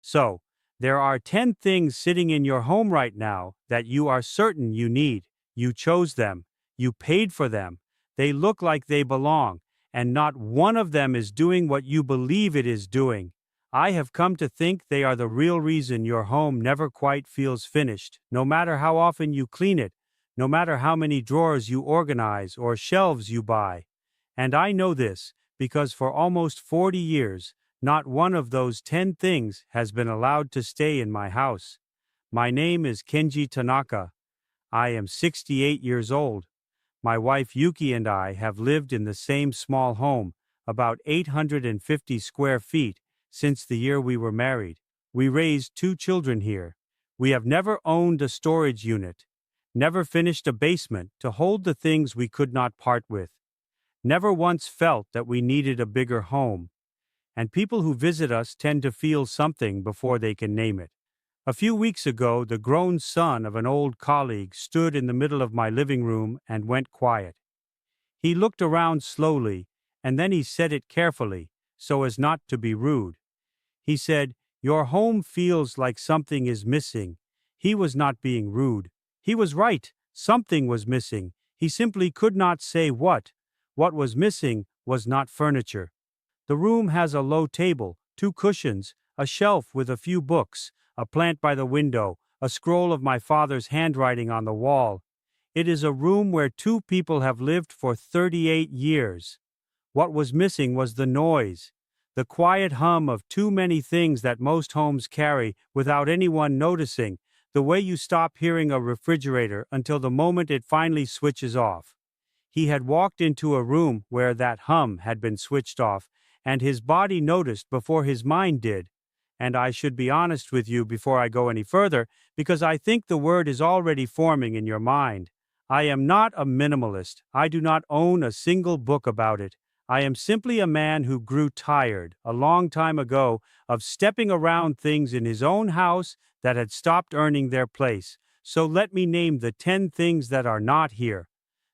So, there are 10 things sitting in your home right now that you are certain you need. You chose them. You paid for them. They look like they belong, and not one of them is doing what you believe it is doing. I have come to think they are the real reason your home never quite feels finished, no matter how often you clean it, no matter how many drawers you organize or shelves you buy. And I know this because for almost 40 years, not one of those 10 things has been allowed to stay in my house. My name is Kenji Tanaka. I am 68 years old. My wife Yuki and I have lived in the same small home, about 850 square feet, since the year we were married. We raised 2 children here. We have never owned a storage unit, never finished a basement to hold the things we could not part with, never once felt that we needed a bigger home. And people who visit us tend to feel something before they can name it. A few weeks ago, the grown son of an old colleague stood in the middle of my living room and went quiet. He looked around slowly, and then he said it carefully, so as not to be rude. He said, "Your home feels like something is missing." He was not being rude. He was right. Something was missing. He simply could not say what. What was missing was not furniture. The room has a low table, 2 cushions, a shelf with a few books, a plant by the window, a scroll of my father's handwriting on the wall. It is a room where 2 people have lived for 38 years. What was missing was the noise, the quiet hum of too many things that most homes carry without anyone noticing, the way you stop hearing a refrigerator until the moment it finally switches off. He had walked into a room where that hum had been switched off, and his body noticed before his mind did. And I should be honest with you before I go any further, because I think the word is already forming in your mind. I am not a minimalist. I do not own a single book about it. I am simply a man who grew tired, a long time ago, of stepping around things in his own house that had stopped earning their place. So let me name the 10 things that are not here.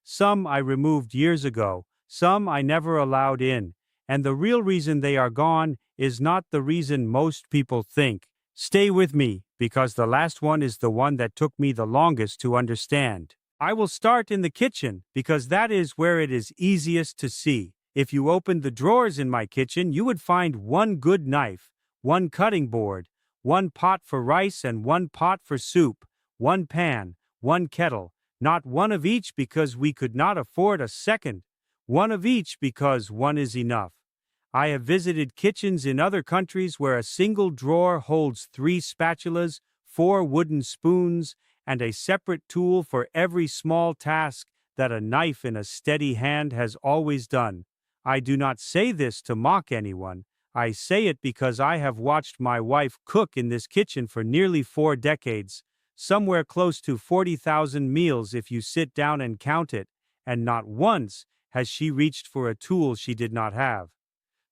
Some I removed years ago, some I never allowed in. And the real reason they are gone is not the reason most people think. Stay with me, because the last one is the one that took me the longest to understand. I will start in the kitchen, because that is where it is easiest to see. If you opened the drawers in my kitchen, you would find 1 good knife, 1 cutting board, 1 pot for rice and 1 pot for soup, 1 pan, 1 kettle, not one of each because we could not afford a second. 1 of each because 1 is enough. I have visited kitchens in other countries where a single drawer holds 3 spatulas, 4 wooden spoons, and a separate tool for every small task that a knife in a steady hand has always done. I do not say this to mock anyone. I say it because I have watched my wife cook in this kitchen for nearly 4 decades, somewhere close to 40,000 meals if you sit down and count it, and not once has she reached for a tool she did not have.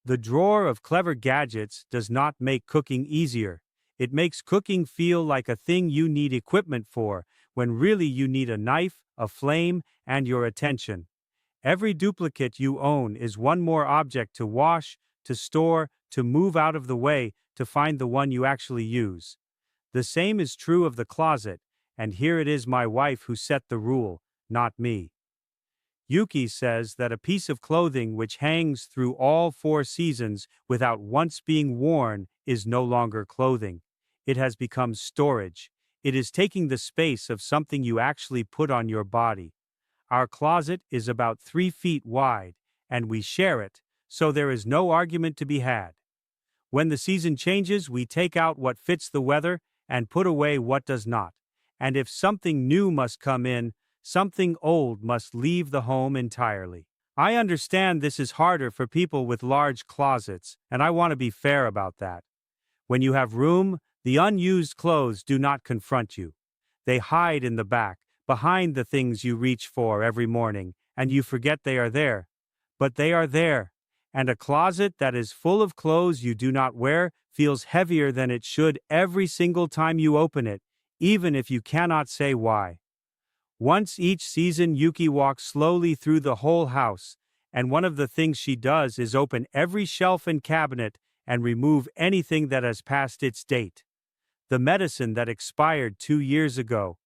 The drawer of clever gadgets does not make cooking easier. It makes cooking feel like a thing you need equipment for, when really you need a knife, a flame, and your attention. Every duplicate you own is one more object to wash, to store, to move out of the way, to find the one you actually use. The same is true of the closet, and here it is my wife who set the rule, not me. Yuki says that a piece of clothing which hangs through all 4 seasons without once being worn is no longer clothing. It has become storage. It is taking the space of something you actually put on your body. Our closet is about 3 feet wide, and we share it, so there is no argument to be had. When the season changes, we take out what fits the weather and put away what does not. And if something new must come in, something old must leave the home entirely. I understand this is harder for people with large closets, and I want to be fair about that. When you have room, the unused clothes do not confront you. They hide in the back, behind the things you reach for every morning, and you forget they are there. But they are there, and a closet that is full of clothes you do not wear feels heavier than it should every single time you open it, even if you cannot say why. Once each season, Yuki walks slowly through the whole house, and one of the things she does is open every shelf and cabinet and remove anything that has passed its date. The medicine that expired 2 years ago,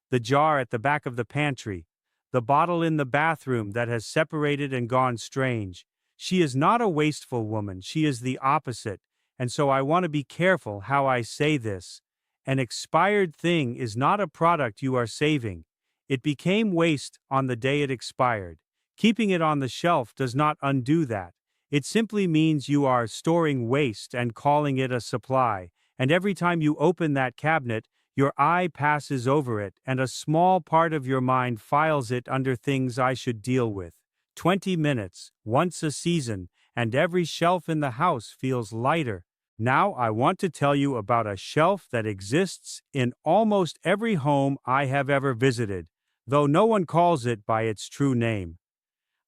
the jar at the back of the pantry, the bottle in the bathroom that has separated and gone strange. She is not a wasteful woman, she is the opposite, and so I want to be careful how I say this. An expired thing is not a product you are saving. It became waste on the day it expired. Keeping it on the shelf does not undo that. It simply means you are storing waste and calling it a supply, and every time you open that cabinet, your eye passes over it and a small part of your mind files it under things I should deal with. 20 minutes, once a season, and every shelf in the house feels lighter. Now I want to tell you about a shelf that exists in almost every home I have ever visited, though no one calls it by its true name.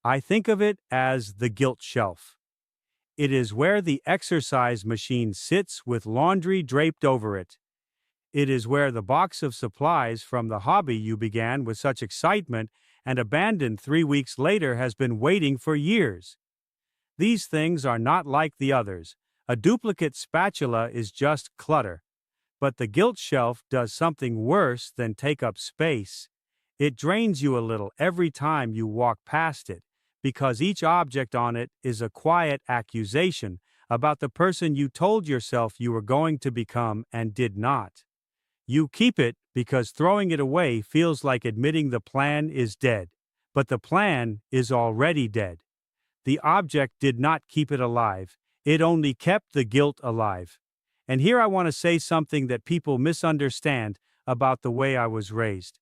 I think of it as the guilt shelf. It is where the exercise machine sits with laundry draped over it. It is where the box of supplies from the hobby you began with such excitement and abandoned 3 weeks later has been waiting for years. These things are not like the others. A duplicate spatula is just clutter. But the guilt shelf does something worse than take up space. It drains you a little every time you walk past it, because each object on it is a quiet accusation about the person you told yourself you were going to become and did not. You keep it because throwing it away feels like admitting the plan is dead, but the plan is already dead. The object did not keep it alive, it only kept the guilt alive. And here I want to say something that people misunderstand about the way I was raised.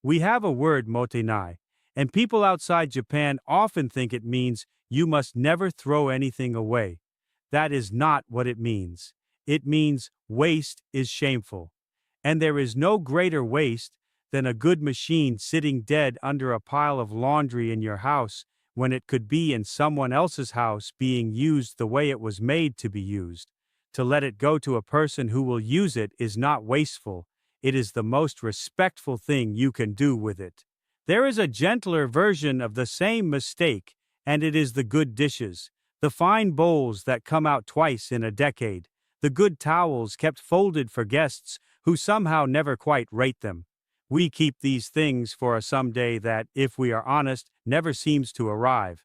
We have a word motenai, and people outside Japan often think it means you must never throw anything away. That is not what it means. It means waste is shameful. And there is no greater waste than a good machine sitting dead under a pile of laundry in your house when it could be in someone else's house being used the way it was made to be used. To let it go to a person who will use it is not wasteful. It is the most respectful thing you can do with it. There is a gentler version of the same mistake, and it is the good dishes, the fine bowls that come out twice in a decade, the good towels kept folded for guests who somehow never quite rate them. We keep these things for a someday that, if we are honest, never seems to arrive.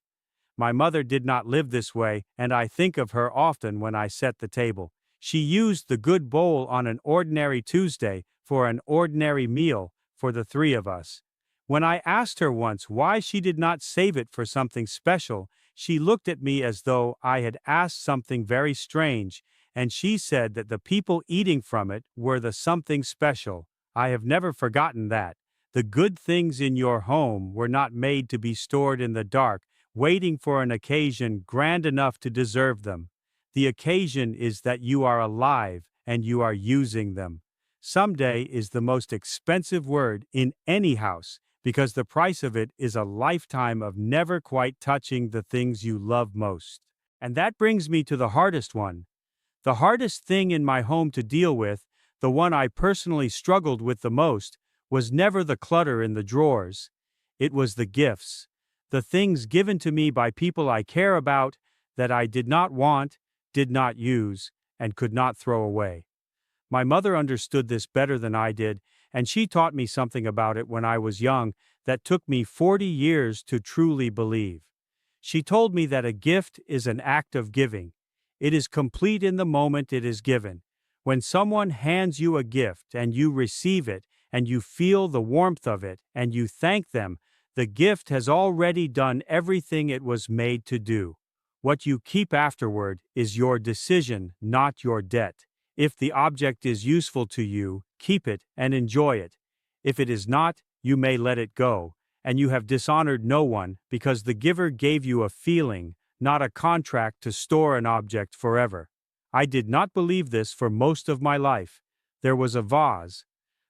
My mother did not live this way, and I think of her often when I set the table. She used the good bowl on an ordinary Tuesday for an ordinary meal for the three of us. When I asked her once why she did not save it for something special, she looked at me as though I had asked something very strange, and she said that the people eating from it were the something special. I have never forgotten that. The good things in your home were not made to be stored in the dark, waiting for an occasion grand enough to deserve them. The occasion is that you are alive and you are using them. Someday is the most expensive word in any house because the price of it is a lifetime of never quite touching the things you love most. And that brings me to the hardest one. The hardest thing in my home to deal with, the one I personally struggled with the most, was never the clutter in the drawers. It was the gifts, the things given to me by people I care about that I did not want, did not use, and could not throw away. My mother understood this better than I did, and she taught me something about it when I was young that took me 40 years to truly believe. She told me that a gift is an act of giving. It is complete in the moment it is given. When someone hands you a gift and you receive it and you feel the warmth of it and you thank them, the gift has already done everything it was made to do. What you keep afterward is your decision, not your debt. If the object is useful to you, keep it and enjoy it. If it is not, you may let it go, and you have dishonored no one because the giver gave you a feeling, not a contract to store an object forever. I did not believe this for most of my life. There was a vase.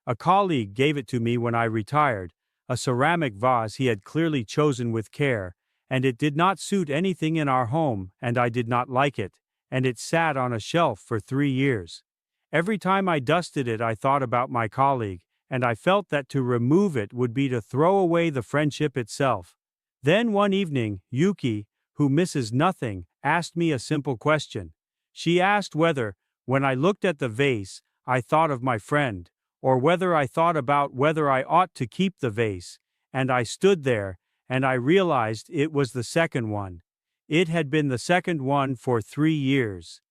A colleague gave it to me when I retired, a ceramic vase he had clearly chosen with care, and it did not suit anything in our home, and I did not like it, and it sat on a shelf for 3 years. Every time I dusted it, I thought about my colleague, and I felt that to remove it would be to throw away the friendship itself. Then one evening, Yuki, who misses nothing, asked me a simple question. She asked whether, when I looked at the vase, I thought of my friend, or whether I thought about whether I ought to keep the vase, and I stood there, and I realized it was the second one. It had been the second one for 3 years.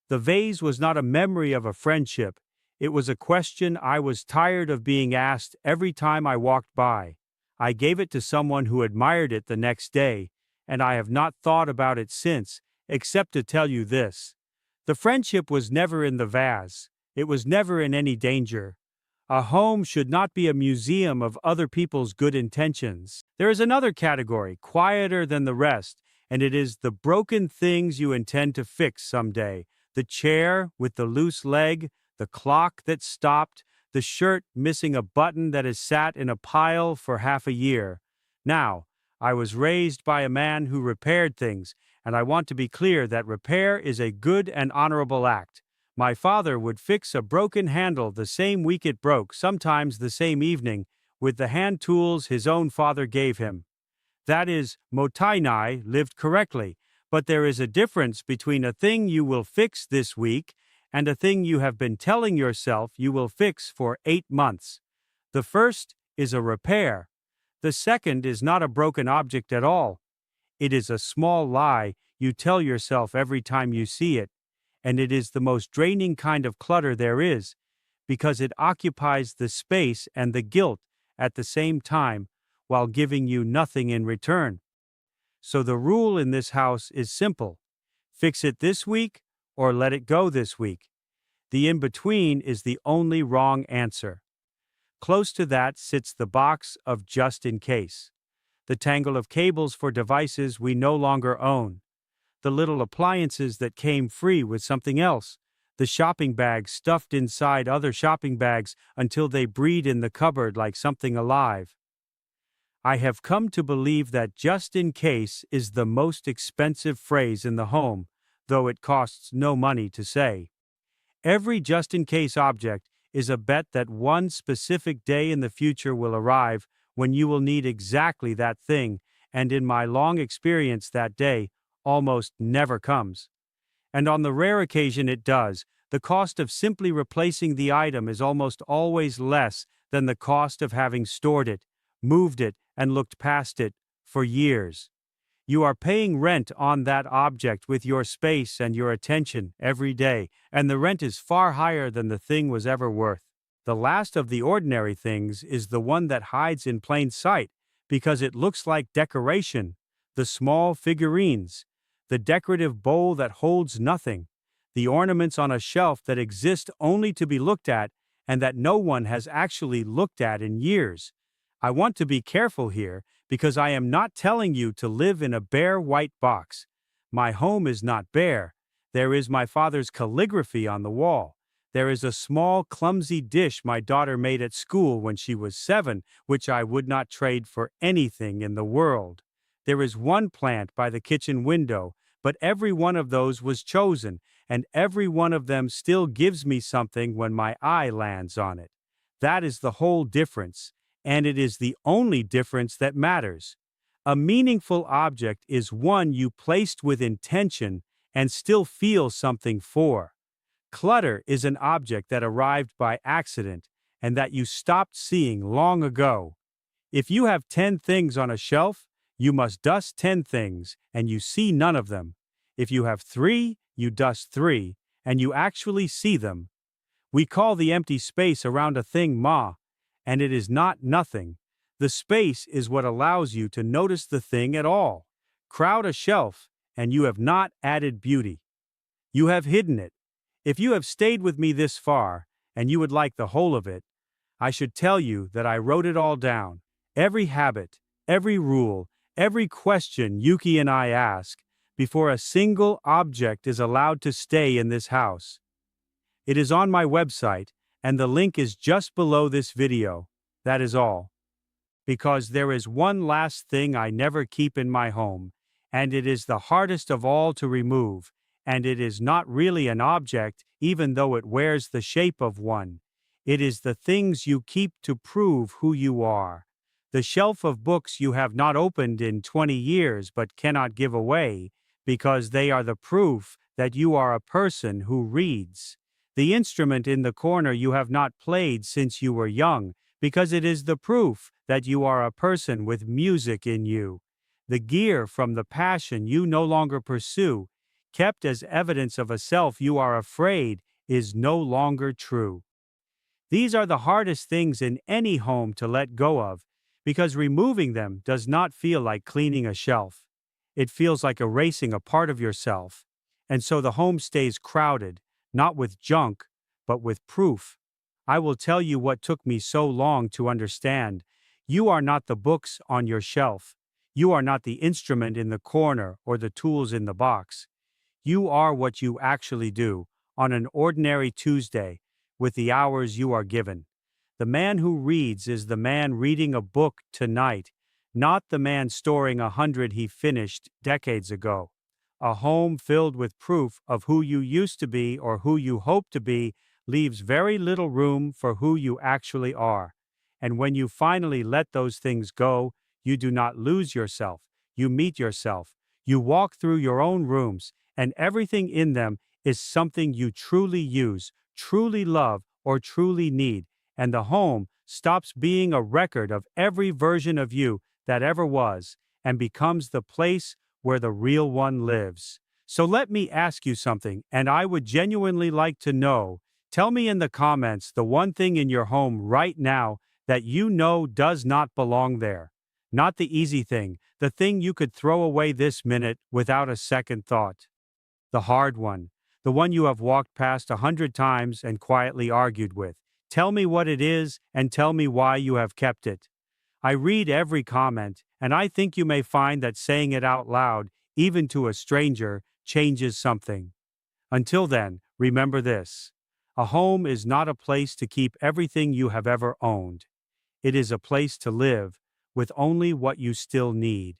The vase was not a memory of a friendship, it was a question I was tired of being asked every time I walked by. I gave it to someone who admired it the next day, and I have not thought about it since, except to tell you this. The friendship was never in the vase, it was never in any danger. A home should not be a museum of other people's good intentions. There is another category, quieter than the rest, and it is the broken things you intend to fix someday. The chair with the loose leg, the clock that stopped, the shirt missing a button that has sat in a pile for half a year. Now, I was raised by a man who repaired things, and I want to be clear that repair is a good and honorable act. My father would fix a broken handle the same week it broke, sometimes the same evening, with the hand tools his own father gave him. That is, Motainai lived correctly, but there is a difference between a thing you will fix this week and a thing you have been telling yourself you will fix for 8 months. The first is a repair. The second is not a broken object at all. It is a small lie you tell yourself every time you see it, and it is the most draining kind of clutter there is, because it occupies the space and the guilt at the same time while giving you nothing in return. So the rule in this house is simple. Fix it this week or let it go this week. The in-between is the only wrong answer. Close to that sits the box of just in case. The tangle of cables for devices we no longer own. The little appliances that came free with something else. The shopping bags stuffed inside other shopping bags until they breed in the cupboard like something alive. I have come to believe that just in case is the most expensive phrase in the home, though it costs no money to say. Every just-in-case object is a bet that one specific day in the future will arrive when you will need exactly that thing, and in my long experience that day almost never comes. And on the rare occasion it does, the cost of simply replacing the item is almost always less than the cost of having stored it, moved it, and looked past it for years. You are paying rent on that object with your space and your attention every day, and the rent is far higher than the thing was ever worth. The last of the ordinary things is the one that hides in plain sight because it looks like decoration, the small figurines, the decorative bowl that holds nothing, the ornaments on a shelf that exist only to be looked at and that no one has actually looked at in years. I want to be careful here because I am not telling you to live in a bare white box. My home is not bare. There is my father's calligraphy on the wall. There is a small, clumsy dish my daughter made at school when she was 7, which I would not trade for anything in the world. There is one plant by the kitchen window, but every one of those was chosen, and every one of them still gives me something when my eye lands on it. That is the whole difference. And it is the only difference that matters. A meaningful object is one you placed with intention and still feel something for. Clutter is an object that arrived by accident and that you stopped seeing long ago. If you have 10 things on a shelf, you must dust 10 things and you see none of them. If you have 3, you dust 3 and you actually see them. We call the empty space around a thing ma. And it is not nothing. The space is what allows you to notice the thing at all. Crowd a shelf, and you have not added beauty. You have hidden it. If you have stayed with me this far, and you would like the whole of it, I should tell you that I wrote it all down. Every habit, every rule, every question Yuki and I ask, before a single object is allowed to stay in this house. It is on my website, and the link is just below this video. That is all. Because there is one last thing I never keep in my home, and it is the hardest of all to remove, and it is not really an object even though it wears the shape of one. It is the things you keep to prove who you are. The shelf of books you have not opened in 20 years but cannot give away, because they are the proof that you are a person who reads. The instrument in the corner you have not played since you were young, because it is the proof that you are a person with music in you. The gear from the passion you no longer pursue, kept as evidence of a self you are afraid is no longer true. These are the hardest things in any home to let go of, because removing them does not feel like cleaning a shelf. It feels like erasing a part of yourself. And so the home stays crowded, not with junk, but with proof. I will tell you what took me so long to understand. You are not the books on your shelf. You are not the instrument in the corner or the tools in the box. You are what you actually do on an ordinary Tuesday with the hours you are given. The man who reads is the man reading a book tonight, not the man storing 100 he finished decades ago. A home filled with proof of who you used to be or who you hope to be leaves very little room for who you actually are. And when you finally let those things go, you do not lose yourself. You meet yourself. You walk through your own rooms, and everything in them is something you truly use, truly love, or truly need, and the home stops being a record of every version of you that ever was and becomes the place where the real one lives. So let me ask you something, and I would genuinely like to know. Tell me in the comments the one thing in your home right now that you know does not belong there. Not the easy thing, the thing you could throw away this minute without a second thought. The hard one, the one you have walked past 100 times and quietly argued with. Tell me what it is and tell me why you have kept it. I read every comment, and I think you may find that saying it out loud, even to a stranger, changes something. Until then, remember this. A home is not a place to keep everything you have ever owned. It is a place to live with only what you still need.